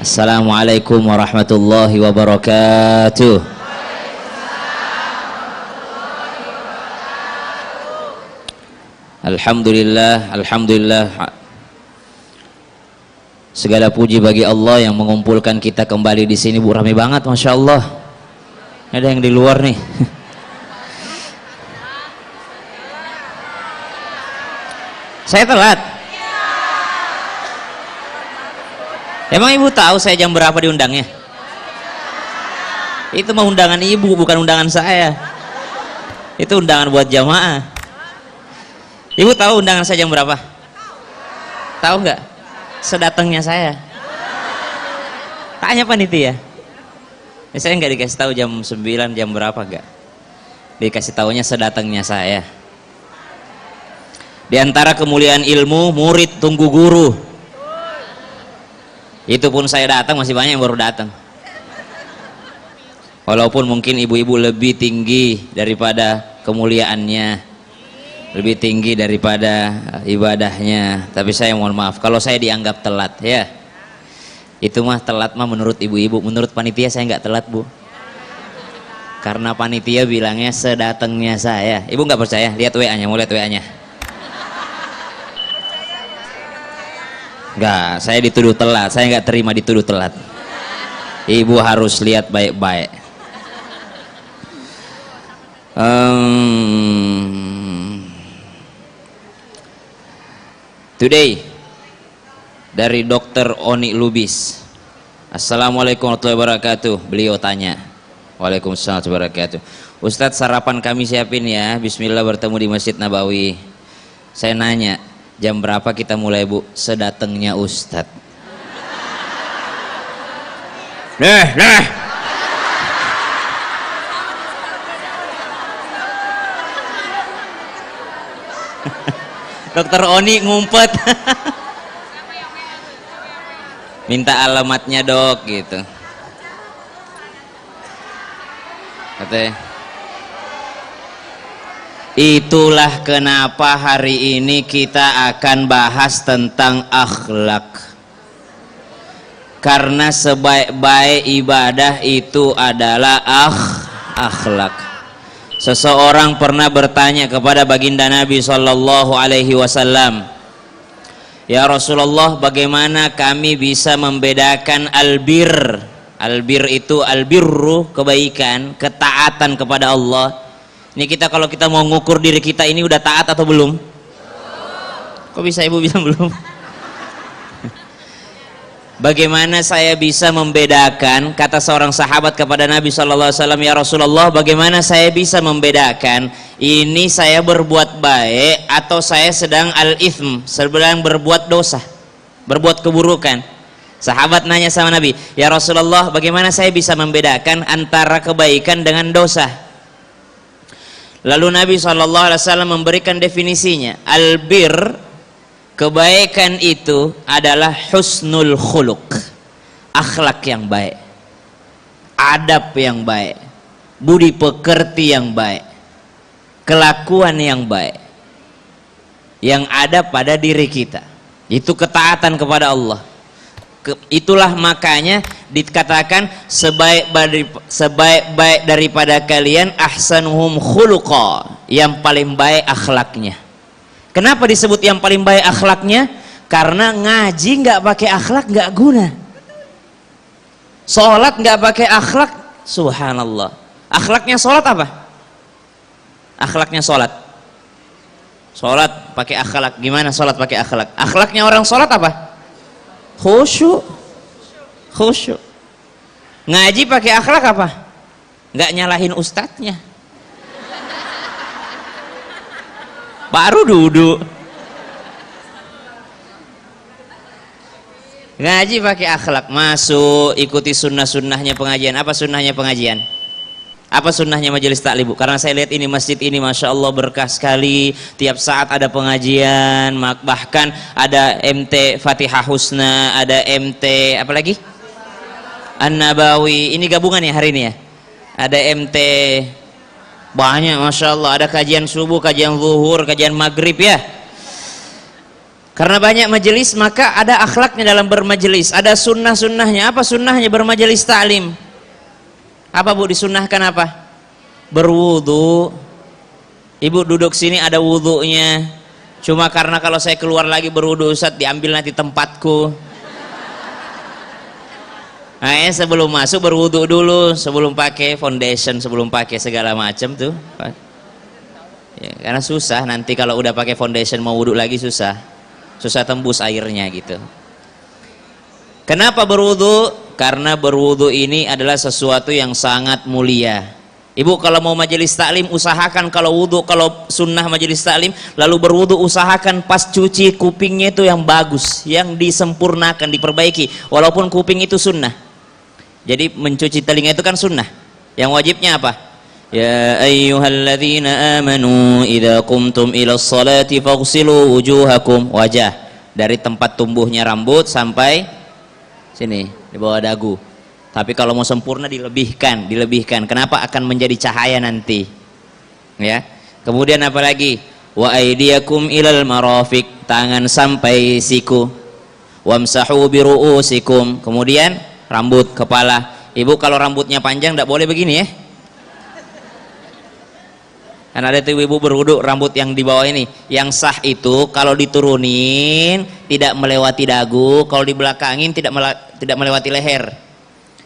Assalamualaikum warahmatullahi wabarakatuh. Alhamdulillah, alhamdulillah. Segala puji bagi Allah yang mengumpulkan kita kembali di sini. Bu, rame banget, masya Allah. Ada yang di luar nih. Saya telat. Emang ibu tahu saya jam berapa diundangnya? Itu mah undangan ibu, bukan undangan saya. Itu undangan buat jamaah. Ibu tahu undangan saya jam berapa? Tahu nggak? Sedatangnya saya. Tanya panitia. Saya nggak dikasih tahu jam 9, jam berapa nggak? Dikasih tahunya sedatangnya saya. Di antara kemuliaan ilmu, murid tunggu guru. Itu pun saya datang, masih banyak yang baru datang. Walaupun mungkin ibu-ibu lebih tinggi daripada kemuliaannya, lebih tinggi daripada ibadahnya, tapi saya mohon maaf kalau saya dianggap telat, ya itu mah telat mah menurut ibu-ibu. Menurut panitia saya nggak telat, Bu, karena panitia bilangnya sedatangnya saya. Ibu nggak percaya? Lihat WA-nya, mau lihat WA-nya? Nggak, saya dituduh telat. Saya nggak terima dituduh telat. Ibu harus lihat baik-baik. Today dari Dr. Oni Lubis. Assalamualaikum warahmatullahi wabarakatuh. Beliau tanya. Waalaikumsalam warahmatullahi wabarakatuh. Ustadz, sarapan kami siapin ya. Bismillah, bertemu di Masjid Nabawi. Saya nanya, jam berapa kita mulai, Bu? Sedatengnya Ustadz. Nah. Dokter Oni ngumpet. Minta alamatnya, Dok, gitu. Katanya, itulah kenapa hari ini kita akan bahas tentang akhlak. Karena sebaik-baik ibadah itu adalah akhlak. Seseorang pernah bertanya kepada baginda Nabi Sallallahu Alaihi Wasallam, ya Rasulullah, bagaimana kami bisa membedakan albir? Albir itu albirru, kebaikan, ketaatan kepada Allah. Ini kita kalau kita mau ngukur diri kita ini udah taat atau belum? Kok bisa ibu bilang belum? Bagaimana saya bisa membedakan? Kata seorang sahabat kepada Nabi SAW, ya Rasulullah, bagaimana saya bisa membedakan ini saya berbuat baik atau saya sedang al-ithm, sedang berbuat dosa, berbuat keburukan? Sahabat nanya sama Nabi, ya Rasulullah, bagaimana saya bisa membedakan antara kebaikan dengan dosa? Lalu Nabi SAW memberikan definisinya. Albir, kebaikan itu adalah husnul khuluq, akhlak yang baik, adab yang baik, budi pekerti yang baik, kelakuan yang baik yang ada pada diri kita. Itu ketaatan kepada Allah. Itulah makanya dikatakan sebaik-baik daripada kalian ahsanuhum khuluqa, yang paling baik akhlaknya. Kenapa disebut yang paling baik akhlaknya? Karena ngaji nggak pakai akhlak nggak guna. Sholat nggak pakai akhlak, subhanallah. Akhlaknya sholat apa? Akhlaknya sholat. Sholat pakai akhlak. Gimana sholat pakai akhlak? Akhlaknya orang sholat apa? Khusyuk. Ngaji pakai akhlak apa? Nggak nyalahin ustadznya, baru duduk. Ngaji pakai akhlak, masuk ikuti sunnah-sunnahnya pengajian. Apa sunnahnya pengajian? Apa sunnahnya majelis taklim, Bu? Karena saya lihat ini masjid ini masya Allah berkah sekali. Tiap saat ada pengajian, bahkan ada MT Fatihah Husna, ada MT apa lagi? An-Nabawi. Ini gabungan ya hari ini ya. Ada MT banyak, masya Allah. Ada kajian subuh, kajian zuhur, kajian maghrib ya. Karena banyak majelis maka ada akhlaknya dalam bermajelis, ada sunnah-sunnahnya. Apa sunnahnya bermajelis ta'lim? Apa Bu, disunnahkan apa? Berwudu. Ibu duduk sini ada wudunya. Cuma karena kalau saya keluar lagi berwudu Ustaz, diambil nanti tempatku. Nah, sebelum masuk berwudu dulu, sebelum pakai foundation, sebelum pakai segala macam tuh. Ya, karena susah nanti kalau udah pakai foundation mau wudu lagi susah tembus airnya gitu. Kenapa berwudu? Karena berwudu ini adalah sesuatu yang sangat mulia. Ibu kalau mau majelis taklim usahakan kalau wudu, kalau sunnah majelis taklim lalu berwudu usahakan pas cuci kupingnya itu yang bagus, yang disempurnakan, diperbaiki, walaupun kuping itu sunnah. Jadi mencuci telinga itu kan sunnah. Yang wajibnya apa? Ya ayyuhalladzina amanu idza qumtum ila sholati faghsilu wujuhakum, wajah dari tempat tumbuhnya rambut sampai sini di bawah dagu. Tapi kalau mau sempurna dilebihkan. Kenapa? Akan menjadi cahaya nanti. Ya. Kemudian apa lagi? Wa aydiyakum ilal marafiq, tangan sampai siku. Wamsahu bi ru'usikum. Kemudian rambut, kepala. Ibu kalau rambutnya panjang tidak boleh begini ya. Kan ada tuh ibu berwudu rambut yang di bawah ini. Yang sah itu kalau diturunin tidak melewati dagu, kalau dibelakangin tidak melewati leher.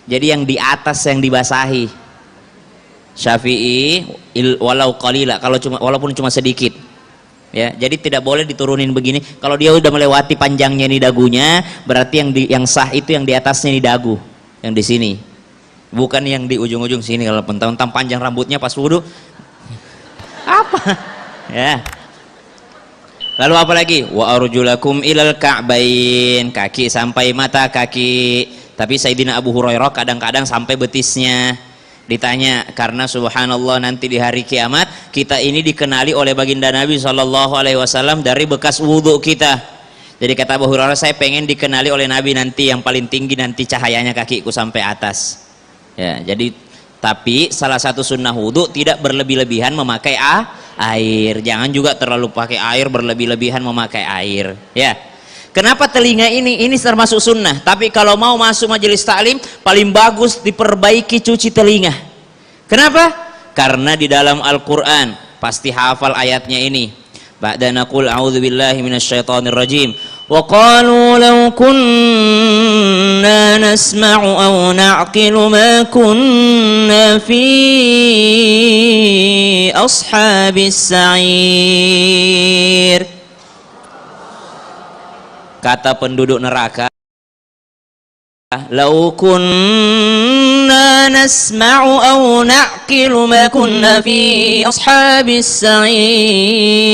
Jadi yang di atas yang dibasahi. Syafi'i walau qalila, walaupun cuma sedikit. Ya, jadi tidak boleh diturunin begini. Kalau dia udah melewati panjangnya di dagunya, berarti yang sah itu yang di atasnya di dagu, yang di sini. Bukan yang di ujung-ujung sini. Kalau pentang-pentang panjang rambutnya pas wudu apa ya. Lalu apa lagi? Wa arjulakum ilal ka'bain, kaki sampai mata kaki. Tapi Sayyidina Abu Hurairah kadang-kadang sampai betisnya. Ditanya, karena subhanallah nanti di hari kiamat kita ini dikenali oleh baginda Nabi SAW dari bekas wudhu kita. Jadi kata Abu Hurairah, saya pengen dikenali oleh Nabi nanti yang paling tinggi nanti cahayanya kakiku sampai atas. Ya, jadi tapi salah satu sunnah wudhu tidak berlebih-lebihan memakai air. Jangan juga terlalu pakai air, berlebih-lebihan memakai air. Ya. Kenapa telinga ini termasuk sunnah? Tapi kalau mau masuk majelis taklim paling bagus diperbaiki cuci telinga. Kenapa? Karena di dalam Al-Quran pasti hafal ayatnya ini. Ba'da naqul a'udzubillahi minasyaitonirrajim. Wa qalu law kunna nasma'u aw na'qilu ma kunna fi ashabis sa'ir. Kata penduduk neraka, law kunna nasma'u aw na'qilu ma kunna fi ashabis sa'ir.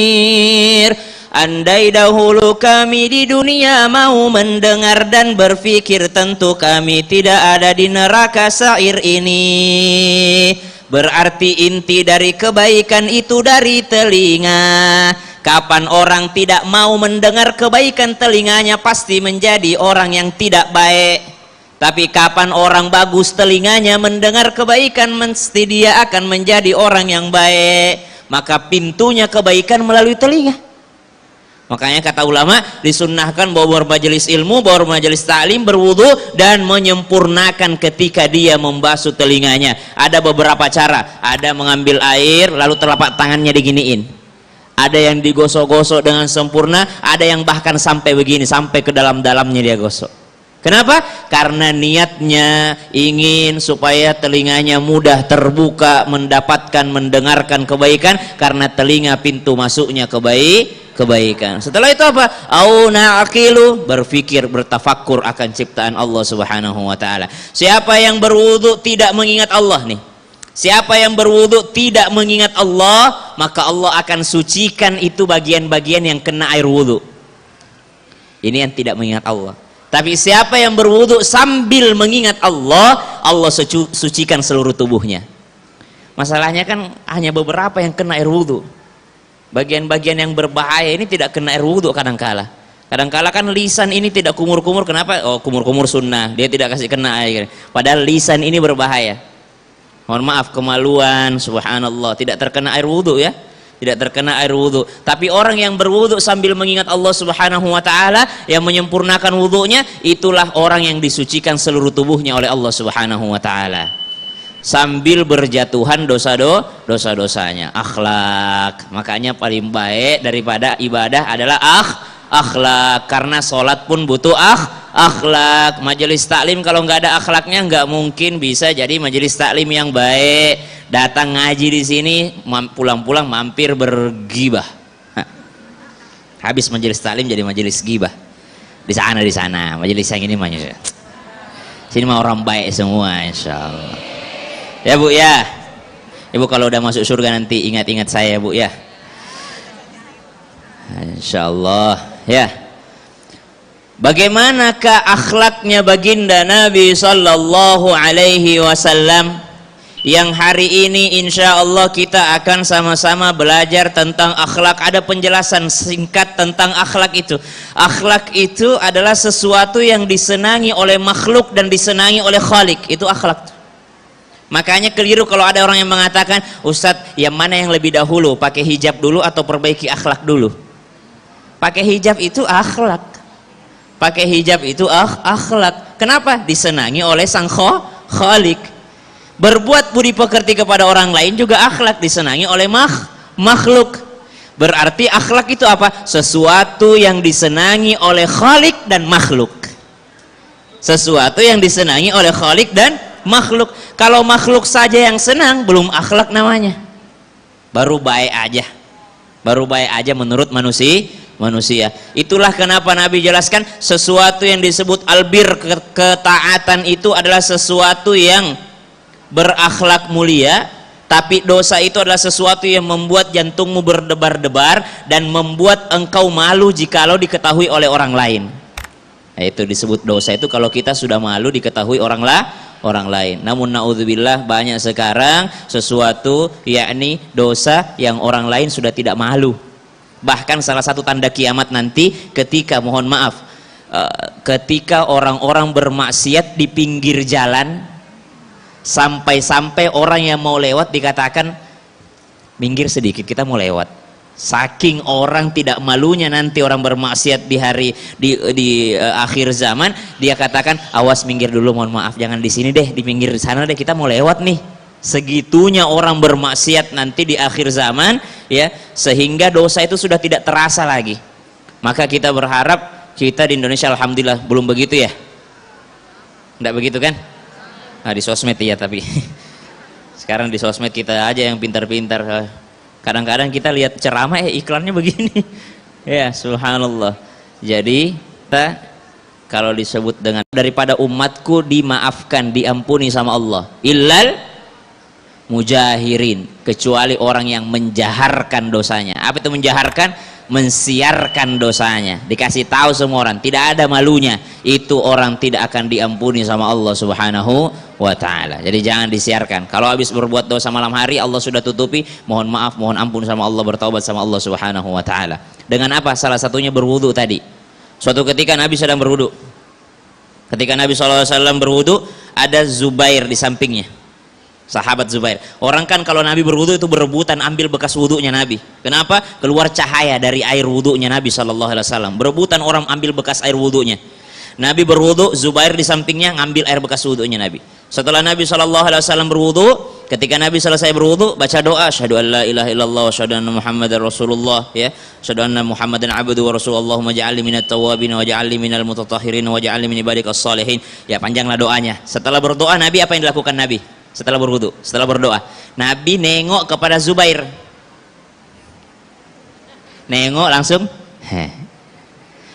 Andai dahulu kami di dunia mau mendengar dan berpikir, tentu kami tidak ada di neraka sa'ir ini. Berarti inti dari kebaikan itu dari telinga. Kapan orang tidak mau mendengar kebaikan, telinganya pasti menjadi orang yang tidak baik. Tapi kapan orang bagus telinganya mendengar kebaikan, mesti dia akan menjadi orang yang baik. Maka pintunya kebaikan melalui telinga. Makanya kata ulama disunnahkan bahwa bermajelis ilmu, bermajelis taklim, berwudu dan menyempurnakan ketika dia membasuh telinganya. Ada beberapa cara. Ada mengambil air lalu telapak tangannya diginiin. Ada yang digosok-gosok dengan sempurna, ada yang bahkan sampai begini, sampai ke dalam-dalamnya dia gosok. Kenapa? Karena niatnya ingin supaya telinganya mudah terbuka, mendapatkan, mendengarkan kebaikan, karena telinga pintu masuknya kebaikan. Setelah itu apa? Au na'qilu, berfikir, bertafakkur akan ciptaan Allah Subhanahu wa taala. Siapa yang berwudu tidak mengingat Allah nih. Siapa yang berwudu tidak mengingat Allah, maka Allah akan sucikan itu bagian-bagian yang kena air wudu. Ini yang tidak mengingat Allah. Tapi siapa yang berwudu sambil mengingat Allah, Allah sucikan seluruh tubuhnya. Masalahnya kan hanya beberapa yang kena air wudu. Bagian-bagian yang berbahaya ini tidak kena air wudu kadangkala. Kadangkala kan lisan ini tidak kumur-kumur. Kenapa? Oh, kumur-kumur sunnah, dia tidak kasih kena air. Padahal lisan ini berbahaya. Mohon maaf, kemaluan, subhanallah, tidak terkena air wudu ya. tidak terkena air wudhu. Tapi orang yang berwudhu sambil mengingat Allah Subhanahu wa taala, yang menyempurnakan wudhunya, itulah orang yang disucikan seluruh tubuhnya oleh Allah Subhanahu wa taala. Sambil berjatuhan dosa-dosanya. Akhlak, makanya paling baik daripada ibadah adalah akhlak, karena sholat pun butuh akhlak. Majelis taklim kalau nggak ada akhlaknya nggak mungkin bisa jadi majelis taklim yang baik. Datang ngaji di sini, pulang-pulang mampir bergibah. Habis majelis taklim jadi majelis gibah. Di sana majelis yang ini mah sini mah orang baik semua, insyaallah. Ya Bu ya, Ibu kalau udah masuk surga nanti ingat-ingat saya Bu ya, insyaallah ya. Bagaimanakah akhlaknya baginda Nabi Sallallahu Alaihi Wasallam, yang hari ini insya Allah kita akan sama-sama belajar tentang akhlak. Ada penjelasan singkat tentang akhlak itu. Akhlak itu adalah sesuatu yang disenangi oleh makhluk dan disenangi oleh Khalik, itu akhlak. Makanya keliru kalau ada orang yang mengatakan, Ustadz, yang mana yang lebih dahulu, pakai hijab dulu atau perbaiki akhlak dulu? Pakai hijab itu akhlak. Pakai hijab itu akhlak. Kenapa? Disenangi oleh sang Khalik. Berbuat budi pekerti kepada orang lain juga akhlak, disenangi oleh makhluk. Berarti akhlak itu apa? Sesuatu yang disenangi oleh Khalik dan makhluk. Sesuatu yang disenangi oleh Khalik dan makhluk. Kalau makhluk saja yang senang, belum akhlak namanya, baru baik aja, menurut manusia. Itulah kenapa Nabi jelaskan sesuatu yang disebut albir, ketaatan itu adalah sesuatu yang berakhlak mulia. Tapi dosa itu adalah sesuatu yang membuat jantungmu berdebar-debar dan membuat engkau malu jikalau diketahui oleh orang lain. Nah, itu disebut dosa itu kalau kita sudah malu diketahui orang lain. Namun naudzubillah, banyak sekarang sesuatu yakni dosa yang orang lain sudah tidak malu. Bahkan salah satu tanda kiamat nanti ketika, mohon maaf, ketika orang-orang bermaksiat di pinggir jalan, sampai-sampai orang yang mau lewat dikatakan minggir sedikit, kita mau lewat. Saking orang tidak malunya nanti orang bermaksiat di akhir zaman, dia katakan, awas minggir dulu, mohon maaf, jangan di sini deh, di pinggir sana deh, kita mau lewat nih. Segitunya orang bermaksiat nanti di akhir zaman ya, sehingga dosa itu sudah tidak terasa lagi. Maka kita berharap, kita di Indonesia alhamdulillah belum begitu ya, enggak begitu kan? Nah, di sosmed ya, tapi sekarang di sosmed kita aja yang pintar-pintar. Kadang-kadang kita lihat ceramah iklannya begini. Ya, subhanallah. Jadi kita kalau disebut dengan daripada umatku dimaafkan, diampuni sama Allah, illal mujahirin, kecuali orang yang menjaharkan dosanya. Apa itu menjaharkan? Mensiarkan dosanya, dikasih tahu semua orang, tidak ada malunya, itu orang tidak akan diampuni sama Allah Subhanahu wa ta'ala. Jadi jangan disiarkan. Kalau habis berbuat dosa malam hari, Allah sudah tutupi, mohon maaf, mohon ampun sama Allah, bertaubat sama Allah Subhanahu wa ta'ala. Dengan apa? Salah satunya berwudu tadi. Suatu ketika Nabi sedang berwudu. Ketika Nabi SAW berwudu, ada Zubair di sampingnya, sahabat Zubair. Orang kan kalau Nabi berwudu itu berebutan ambil bekas wudunya Nabi. Kenapa? Keluar cahaya dari air wudunya Nabi SAW. Berebutan orang ambil bekas air wudunya. Nabi berwudu, Zubair di sampingnya ngambil air bekas wudunya Nabi. Setelah Nabi SAW berwudu, ketika Nabi selesai berwudu, baca doa, asyhadu an la ilaha illallah wa asyhadu anna Muhammadar Rasulullah, ya. Asyhadu anna Muhammadan abduhu wa rasuluhu, Allahumma ja'alni minat tawwabin wa ja'alni minal mutatahhirin wa ja'alni min ibadikas shalihin. Ya, panjanglah doanya. Setelah berdoa Nabi, apa yang dilakukan Nabi? Setelah berwudu, setelah berdoa, Nabi nengok kepada Zubair. Nengok langsung.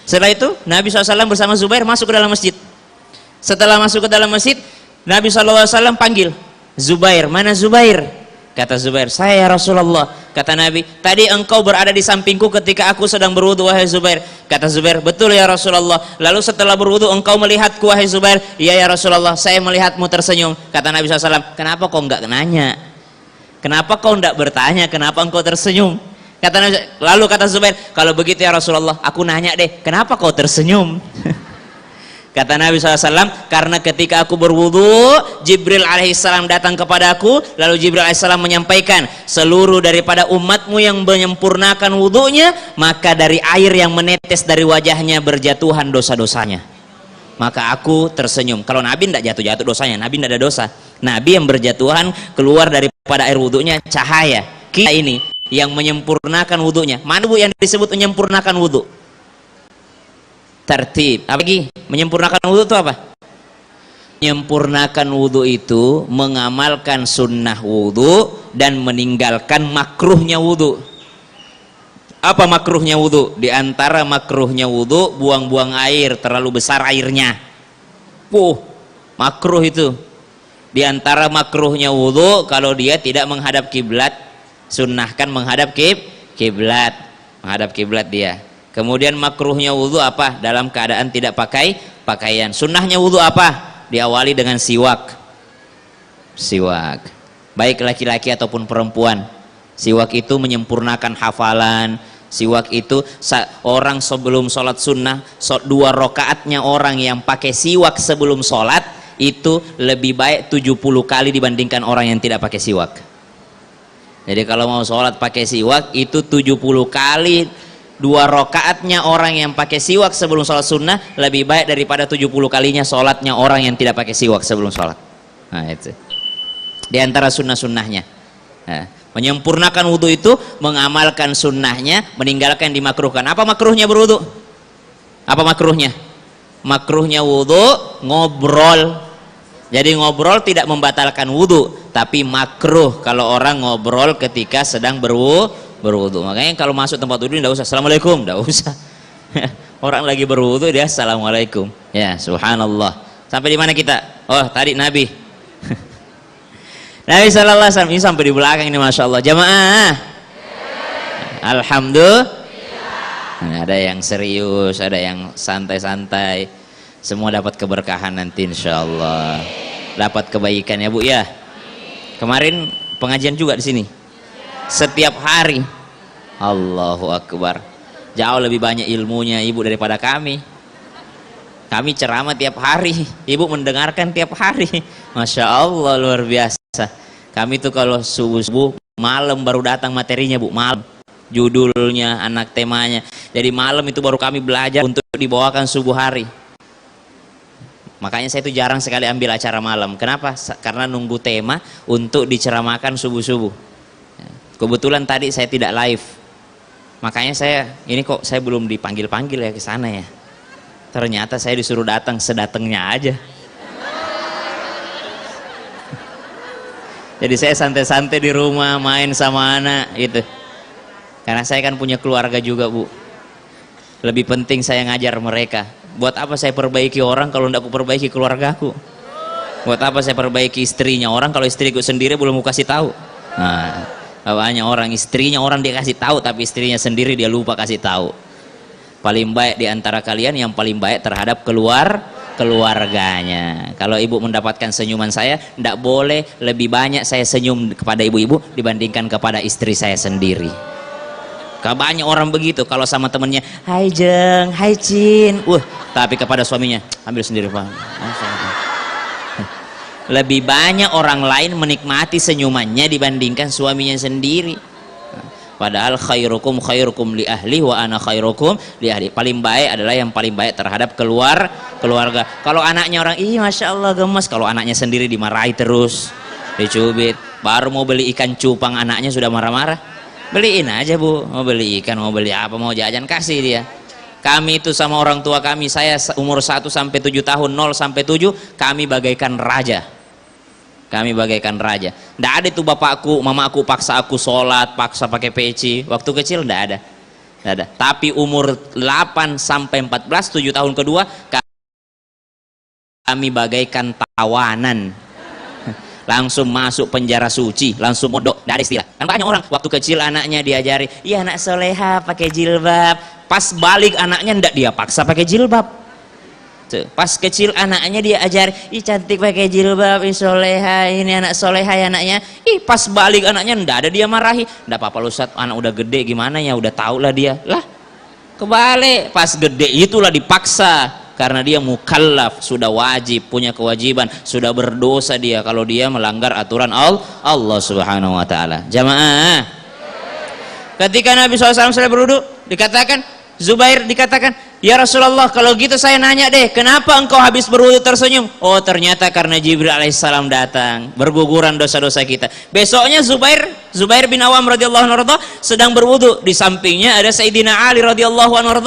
Setelah itu Nabi SAW bersama Zubair masuk ke dalam masjid. Setelah masuk ke dalam masjid, Nabi SAW panggil Zubair. Mana Zubair? Kata Zubair, saya ya Rasulullah. Kata Nabi, tadi engkau berada di sampingku ketika aku sedang berwudu, wahai Zubair. Kata Zubair, betul ya Rasulullah. Lalu setelah berwudu engkau melihatku, wahai Zubair. Iya ya Rasulullah, saya melihatmu tersenyum. Kata Nabi SAW, kenapa kau enggak nanya? Kenapa kau enggak bertanya kenapa engkau tersenyum? Kata Nabi, lalu kata Zubair, kalau begitu ya Rasulullah, aku nanya deh, kenapa kau tersenyum? Kata Nabi SAW, karena ketika aku berwudu, Jibril alaihissalam datang kepadaku, lalu Jibril alaihissalam menyampaikan, seluruh daripada umatmu yang menyempurnakan wudunya, maka dari air yang menetes dari wajahnya berjatuhan dosa-dosanya. Maka aku tersenyum. Kalau Nabi tidak jatuh-jatuh dosanya, Nabi tidak ada dosa. Nabi yang berjatuhan keluar daripada air wudunya cahaya. Kita ini yang menyempurnakan wudunya. Mana bu yang disebut menyempurnakan wudu? Tertib. Apa lagi? Menyempurnakan wudu itu apa? Menyempurnakan wudu itu mengamalkan sunnah wudu dan meninggalkan makruhnya wudu. Apa makruhnya wudu? Di antara makruhnya wudu, buang-buang air, terlalu besar airnya. Makruh itu. Di antara makruhnya wudu, kalau dia tidak menghadap kiblat, sunnahkan menghadap kiblat, menghadap kiblat dia. Kemudian makruhnya wudu apa? Dalam keadaan tidak pakai pakaian. Sunnahnya wudu apa? Diawali dengan siwak. Siwak. Baik laki-laki ataupun perempuan. Siwak itu menyempurnakan hafalan. Siwak itu orang sebelum sholat sunnah, 2 rakaatnya orang yang pakai siwak sebelum sholat itu lebih baik 70 kali dibandingkan orang yang tidak pakai siwak. Jadi kalau mau sholat pakai siwak itu 70 kali. 2 rakaatnya orang yang pakai siwak sebelum sholat sunnah lebih baik daripada 70 kalinya sholatnya orang yang tidak pakai siwak sebelum sholat. Nah itu di antara sunnah-sunnahnya. Nah, menyempurnakan wudhu itu mengamalkan sunnahnya, meninggalkan dimakruhkan. Apa makruhnya berwudhu? Apa makruhnya? Makruhnya wudhu ngobrol. Jadi ngobrol tidak membatalkan wudhu, tapi makruh kalau orang ngobrol ketika sedang berwudhu. Makanya kalau masuk tempat wudhu tidak usah assalamualaikum, tidak usah. Orang lagi berwudhu dia assalamualaikum. Ya subhanallah. Sampai di mana kita? Oh tadi Nabi. Nabi sallallahu alaihi wasallam ini sampai di belakang ini, masya Allah. Jamaah. Alhamdulillah. Ada yang serius, ada yang santai-santai. Semua dapat keberkahan nanti insya Allah. Dapat kebaikan ya bu ya. Kemarin pengajian juga di sini. Setiap hari. Allahu Akbar. Jauh lebih banyak ilmunya ibu daripada kami. Kami ceramah tiap hari, ibu mendengarkan tiap hari. Masya Allah luar biasa. Kami tuh kalau subuh malam baru datang materinya bu, malam. Judulnya, anak temanya. Jadi malam itu baru kami belajar untuk dibawakan subuh hari. Makanya saya itu jarang sekali ambil acara malam. Kenapa? Karena nunggu tema untuk diceramahkan subuh-subuh. Kebetulan tadi saya tidak live, makanya ini kok saya belum dipanggil-panggil ya ke sana ya. Ternyata saya disuruh datang sedatengnya aja. Jadi saya santai-santai di rumah main sama anak gitu. Karena saya kan punya keluarga juga bu. Lebih penting saya ngajar mereka. Buat apa saya perbaiki orang kalau tidak aku perbaiki keluargaku? Buat apa saya perbaiki istrinya orang kalau istriku sendiri belum mau kasih tahu? Nah. Banyak orang istrinya orang dia kasih tahu tapi istrinya sendiri dia lupa kasih tahu. Paling baik di antara kalian yang paling baik terhadap keluarganya. Kalau ibu mendapatkan senyuman saya, tidak boleh lebih banyak saya senyum kepada ibu-ibu dibandingkan kepada istri saya sendiri. Banyak orang begitu kalau sama temennya, hai Jeng, hai Cin, tapi kepada suaminya ambil sendiri Pak. Lebih banyak orang lain menikmati senyumannya dibandingkan suaminya sendiri. Padahal khairukum li ahli wa ana khairukum li ahli. Paling baik adalah yang paling baik terhadap keluarga. Kalau anaknya orang, ih masya Allah gemes. Kalau anaknya sendiri dimarahi terus, dicubit. Baru mau beli ikan cupang anaknya sudah marah-marah. Beliin aja bu, mau beli ikan, mau beli apa, mau jajan kasih dia. Kami itu sama orang tua kami, saya umur 1 sampai 7 tahun, 0 sampai 7, kami bagaikan raja. Kami bagaikan raja. Tidak ada itu bapakku, mamaku paksa aku sholat, paksa pakai peci. Waktu kecil tidak ada. Tidak ada. Tapi umur 8 sampai 14, 7 tahun kedua, kami bagaikan tawanan. Langsung masuk penjara suci, langsung modok, tidak ada istilah. Kan banyak orang waktu kecil anaknya diajari, iya anak soleha pakai jilbab. Pas balik anaknya tidak dia paksa pakai jilbab. Pas kecil anaknya dia ajar, ih cantik pakai jilbab, ih soleha, ini anak soleha ya anaknya. Ih pas balik anaknya ndak ada dia marahi. Ndak apa-apa lu Ustaz, anak udah gede gimana ya, udah tau lah dia. Lah kebalik, pas gede itulah dipaksa. Karena dia mukallaf, sudah wajib, punya kewajiban, sudah berdosa dia kalau dia melanggar aturan Allah Subhanahu wa taala. Jamaah, ketika Nabi SAW selesai berwudu, dikatakan Zubair dikatakan, "Ya Rasulullah, kalau gitu saya nanya deh, kenapa engkau habis berwudu tersenyum?" Oh, ternyata karena Jibril alaihissalam datang, berguguran dosa-dosa kita. Besoknya Zubair bin Awam radhiyallahu anhu sedang berwudu, di sampingnya ada Sayyidina Ali radhiyallahu anhu.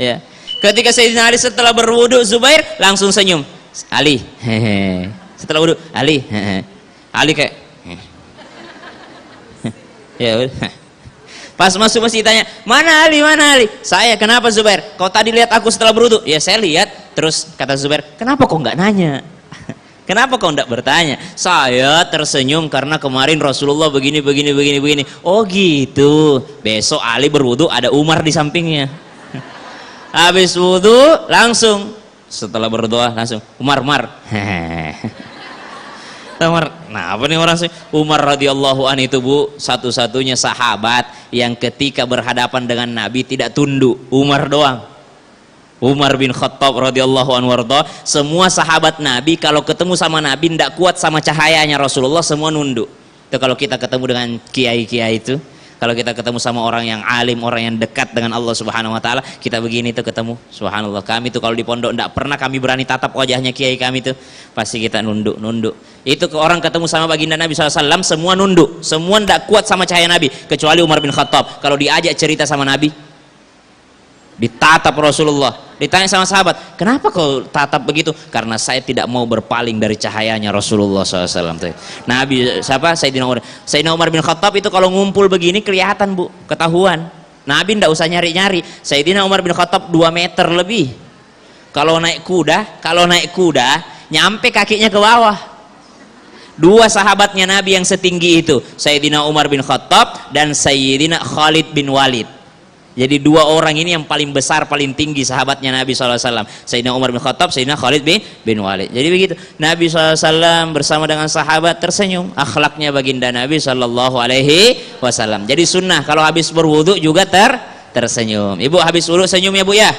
Ya. Ketika Sayyidina Ali setelah berwudu, Zubair langsung senyum. Ali, hehe. Setelah wudu, Ali, hehe. Ali kayak ya udah. Pas masuk masjid tanya, "Mana Ali, mana Ali?" "Saya." "Kenapa Zubair? Kau tadi lihat aku setelah berwudu?" "Ya saya lihat." Terus kata Zubair, "Kenapa kau nggak nanya? Kenapa kau nggak bertanya?" "Saya tersenyum karena kemarin Rasulullah begini." "Oh gitu." Besok Ali berwudu, ada Umar di sampingnya. Habis wudu langsung, setelah berdoa langsung, Umar. Nah, apa nih orang sih? Umar radhiyallahu anhu itu, Bu, satu-satunya sahabat yang ketika berhadapan dengan Nabi tidak tunduk. Umar doang. Umar bin Khattab radhiyallahu anhu warda. Semua sahabat Nabi kalau ketemu sama Nabi tidak kuat sama cahayanya Rasulullah, semua nunduk. Itu kalau kita ketemu dengan kiai-kiai itu, kalau kita ketemu sama orang yang alim, orang yang dekat dengan Allah Subhanahu wa taala, kita begini tuh ketemu. Subhanallah, kami tuh kalau di pondok tidak pernah kami berani tatap wajahnya kiai kami tuh. Pasti kita nunduk. Itu ke orang ketemu sama baginda Nabi SAW, semua nunduk, semua tidak kuat sama cahaya Nabi, kecuali Umar bin Khattab. Kalau diajak cerita sama Nabi, ditatap Rasulullah, ditanya sama sahabat, "Kenapa kau tatap begitu?" "Karena saya tidak mau berpaling dari cahayanya Rasulullah SAW." Nabi siapa? Sayyidina Umar bin Khattab itu kalau ngumpul begini kelihatan, Bu, ketahuan. Nabi tidak usah nyari-nyari. Sayyidina Umar bin Khattab 2 meter lebih. Kalau naik kuda nyampe kakinya ke bawah. 2 sahabatnya Nabi yang setinggi itu, Sayyidina Umar bin Khattab dan Sayyidina Khalid bin Walid. Jadi 2 orang ini yang paling besar, paling tinggi sahabatnya Nabi SAW. Sayyidina Umar bin Khattab, Sayyidina Khalid bin Walid. Jadi begitu, Nabi SAW bersama dengan sahabat tersenyum. Akhlaknya baginda Nabi SAW. Jadi sunnah kalau habis berwudu juga tersenyum. Ibu habis wudu senyum ya, Bu, ya.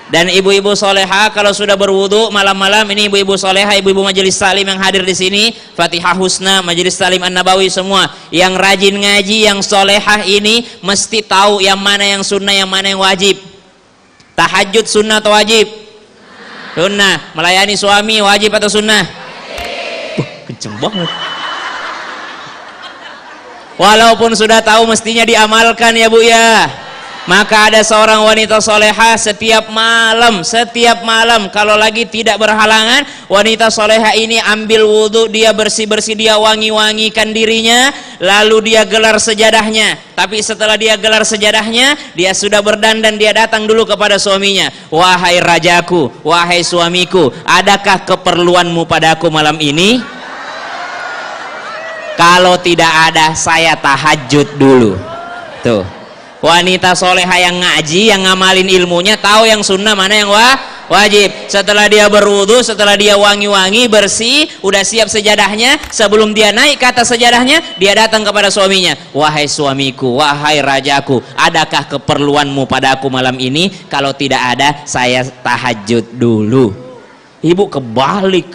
Dan ibu-ibu soleha kalau sudah berwudu malam-malam ini, ibu-ibu soleha, ibu-ibu majelis salim yang hadir di sini, Fatihah Husna, majelis salim An-Nabawi semua, yang rajin ngaji, yang solehah ini mesti tahu yang mana yang sunnah, yang mana yang wajib. Tahajud sunnah atau wajib? Sunnah. Melayani suami wajib atau sunnah? Kenceng banget. Walaupun sudah tahu mestinya diamalkan ya, Bu, ya. Maka ada seorang wanita solehah setiap malam kalau lagi tidak berhalangan, wanita solehah ini ambil wudhu, dia bersih-bersih, dia wangi-wangikan dirinya, lalu dia gelar sejadahnya. Tapi setelah dia gelar sejadahnya, dia sudah berdandan, dia datang dulu kepada suaminya. "Wahai rajaku, wahai suamiku, adakah keperluanmu padaku malam ini?" Kalau tidak ada, saya tahajud dulu. Tuh, wanita soleha yang ngaji, yang ngamalin ilmunya, tahu yang sunnah mana yang wajib. Setelah dia berwudu, setelah dia wangi-wangi, bersih, udah siap sejadahnya, sebelum dia naik ke atas sejadahnya, dia datang kepada suaminya. "Wahai suamiku, wahai rajaku, adakah keperluanmu padaku malam ini? Kalau tidak ada, saya tahajud dulu." Ibu kebalik,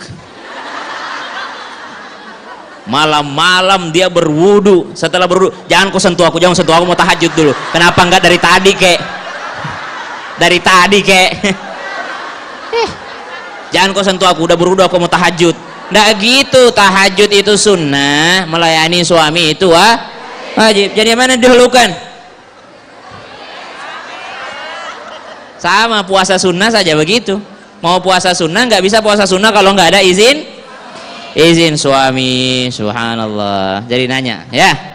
malam-malam dia berwudu, setelah berwudu, "Jangan kau sentuh aku, mau tahajud dulu." "Kenapa enggak dari tadi, kek? Jangan kau sentuh aku, udah berwudu, aku mau tahajud." Nggak gitu, tahajud itu sunnah, melayani suami itu wajib. Jadi mana didahulukan? Sama puasa sunnah saja begitu. Mau puasa sunnah nggak bisa puasa sunnah kalau nggak ada izin suami. Subhanallah. Jadi nanya ya.